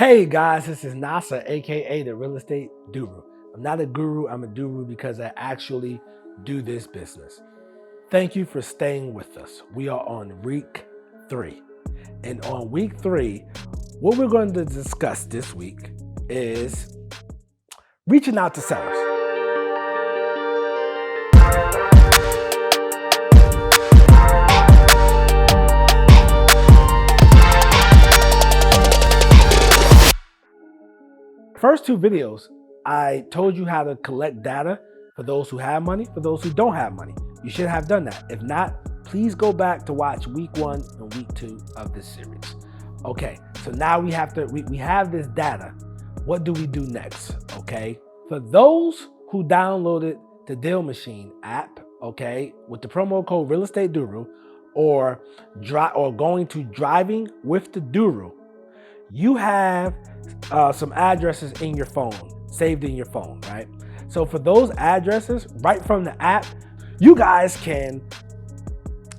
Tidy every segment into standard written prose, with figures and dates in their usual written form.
Hey guys, this is Nasar, aka the Real Estate Doru. I'm not a guru, I'm a Doru because I actually do this business. Thank you for staying with us. We are on week 3. And on week 3, what we're going to discuss this week is reaching out to sellers. First 2 videos, I told you how to collect data for those who have money, for those who don't have money. You should have done that. If not, please go back to watch week 1 and week 2 of this series. Okay, so now we have this data. What do we do next? Okay, for those who downloaded the Deal Machine app, okay, with the promo code Real Estate Doru, or going to Driving with the Doru, you have some addresses in your phone, saved in your phone, right? So for those addresses, right from the app, you guys can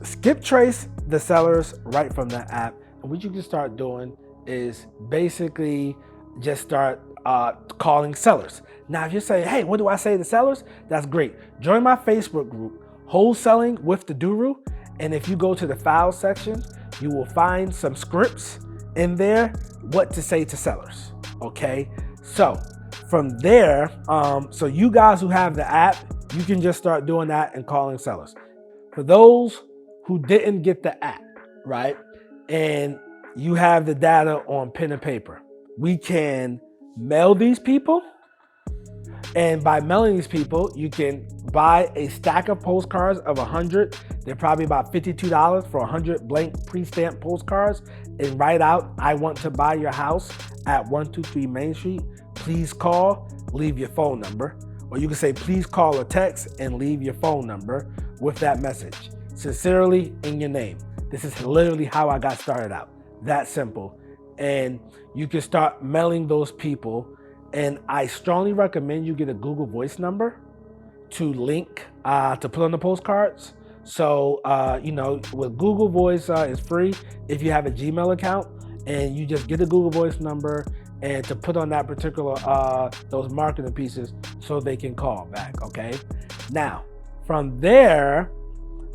skip trace the sellers right from the app. And what you can start doing is basically just start calling sellers. Now, if you're saying, hey, what do I say to sellers? That's great. Join my Facebook group, Wholesaling with the Doru. And if you go to the files section, you will find some scripts in there, what to say to sellers. Okay, so from there, so you guys who have the app, you can just start doing that and calling sellers. For those who didn't get the app, right, and you have the data on pen and paper, we can mail these people. And by mailing these people, you can buy a stack of postcards of 100. They're probably about $52 for 100 blank pre-stamped postcards, and write out, I want to buy your house at 123 Main Street. Please call, leave your phone number. Or you can say, please call or text and leave your phone number with that message. Sincerely, in your name. This is literally how I got started out. That simple. And you can start mailing those people. And I strongly recommend you get a Google Voice number to link, to put on the postcards. So, with Google Voice is free if you have a Gmail account, and you just get a Google Voice number and to put on that particular, those marketing pieces so they can call back, okay? Now, from there,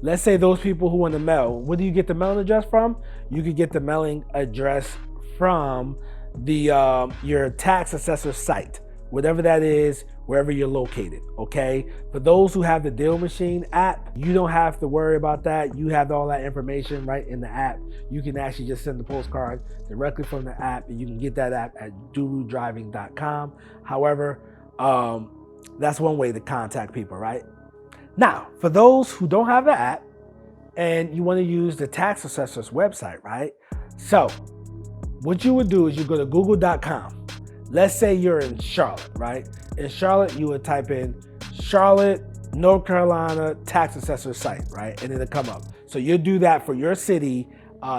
let's say those people who want to mail, where do you get the mailing address from? You could get the mailing address from your tax assessor site, whatever that is, wherever you're located, okay? For those who have the Deal Machine app, you don't have to worry about that. You have all that information right in the app. You can actually just send the postcard directly from the app, and you can get that app at durudriving.com. However, that's one way to contact people, right? Now, for those who don't have the app and you want to use the tax assessor's website, right? So what you would do is you go to google.com. Let's say you're in Charlotte, right? In Charlotte, you would type in Charlotte, North Carolina tax assessor site, right? And it'll come up. So you'll do that for your city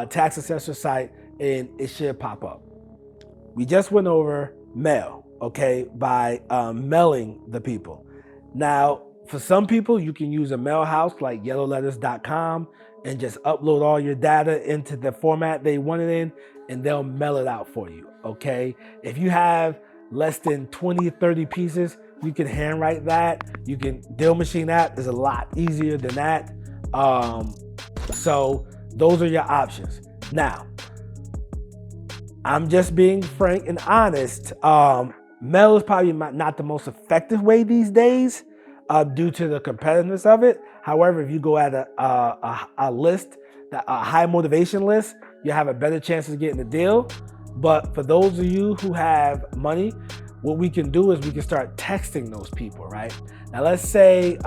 tax assessor site, and it should pop up. We just went over mail, okay, by mailing the people. Now, for some people, you can use a mail house like yellowletters.com and just upload all your data into the format they want it in, and they'll mail it out for you, okay? If you have less than 20, 30 pieces, you can handwrite that. Deal Machine app is a lot easier than that. So those are your options. Now, I'm just being frank and honest. Mail is probably not the most effective way these days due to the competitiveness of it. However, if you go at a list, a high motivation list, you have a better chance of getting a deal. But for those of you who have money, what we can do is we can start texting those people, right? Now, let's say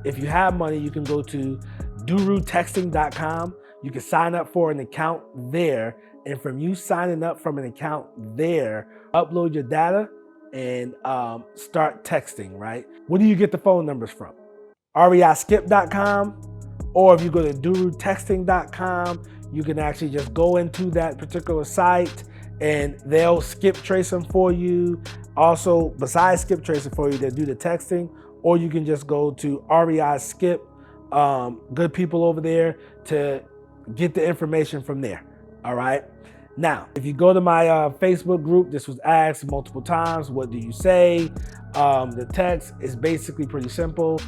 if you have money, you can go to durutexting.com. You can sign up for an account there. And from you signing up from an account there, upload your data and start texting, right? Where do you get the phone numbers from? reiskip.com, or if you go to durutexting.com, you can actually just go into that particular site and they'll skip trace them for you. Also, besides skip tracing for you, they'll do the texting, or you can just go to reiskip, good people over there, to get the information from there, all right? Now, if you go to my Facebook group, this was asked multiple times. What do you say? The text is basically pretty simple.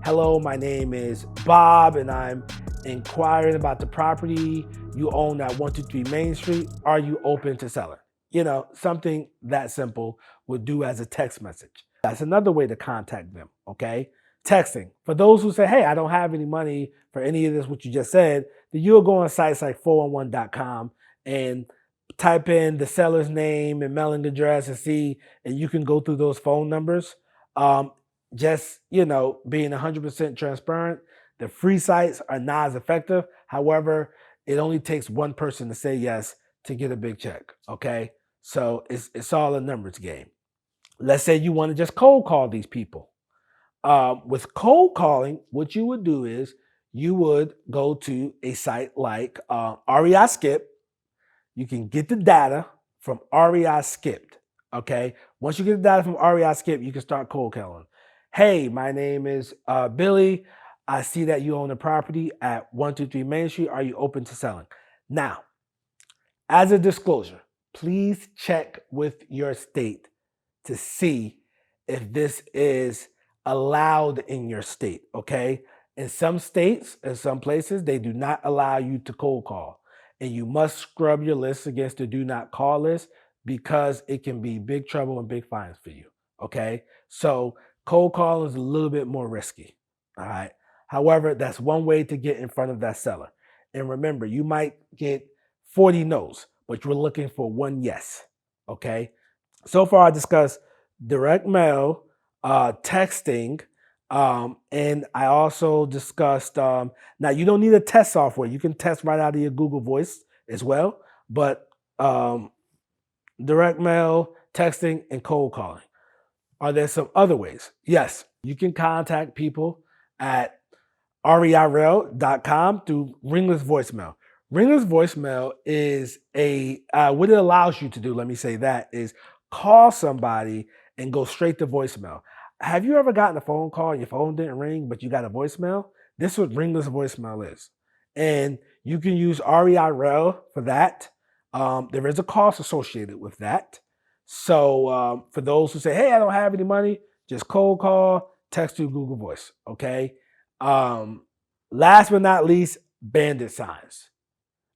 Hello, my name is Bob, and I'm inquiring about the property you own at 123 Main Street. Are you open to selling? You know, something that simple would do as a text message. That's another way to contact them, okay? Texting. For those who say, hey, I don't have any money for any of this, what you just said, then you'll go on sites like 411.com and type in the seller's name and mailing address and see, and you can go through those phone numbers. Just, you know, being 100% transparent, the free sites are not as effective. However, it only takes one person to say yes to get a big check, okay? So it's all a numbers game. Let's say you want to just cold call these people. With cold calling, what you would do is you would go to a site like REI Skip. You can get the data from REI Skipped, okay? Once you get the data from REI Skip, you can start cold calling. Hey, my name is Billy. I see that you own a property at 123 Main Street. Are you open to selling? Now, as a disclosure, please check with your state to see if this is allowed in your state, okay? In some states, in some places, they do not allow you to cold call. And you must scrub your list against the do not call list because it can be big trouble and big fines for you, okay? So cold call is a little bit more risky, all right? However, that's one way to get in front of that seller. And remember, you might get 40 no's, but you're looking for one yes, okay? So far, I discussed direct mail, texting, and I also discussed, now you don't need a test software. You can test right out of your Google Voice as well, but direct mail, texting, and cold calling. Are there some other ways? Yes, you can contact people at reirail.com through ringless voicemail. Ringless voicemail is what it allows you to do, let me say that, is call somebody and go straight to voicemail. Have you ever gotten a phone call and your phone didn't ring, but you got a voicemail? This is what ringless voicemail is. And you can use REI for that. There is a cost associated with that. So for those who say, hey, I don't have any money, just cold call, text through Google Voice, okay? Last but not least, bandit signs.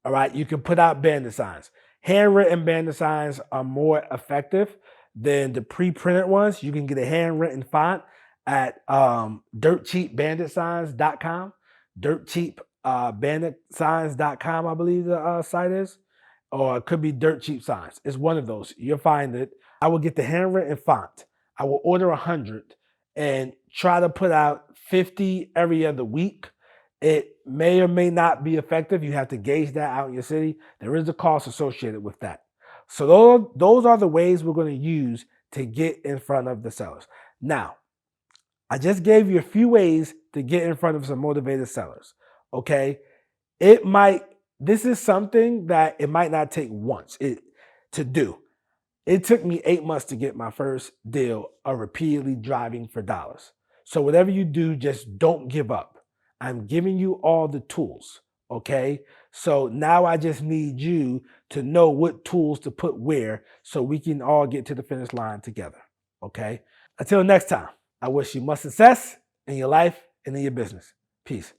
All right, you can put out bandit signs. Handwritten bandit signs are more effective than the pre-printed ones. You can get a handwritten font at dirtcheapbanditsigns.com. Dirtcheapbanditsigns.com, I believe the site is. Or it could be Dirt Cheap Signs. It's one of those. You'll find it. I will get the handwritten font. I will order 100 and try to put out 50 every other week. It may or may not be effective. You have to gauge that out in your city. There is a cost associated with that. So those are the ways we're going to use to get in front of the sellers. Now, I just gave you a few ways to get in front of some motivated sellers, okay? This is something that it might not take once to do. It took me 8 months to get my first deal of repeatedly driving for dollars. So whatever you do, just don't give up. I'm giving you all the tools, okay? So now I just need you to know what tools to put where so we can all get to the finish line together, okay? Until next time, I wish you much success in your life and in your business. Peace.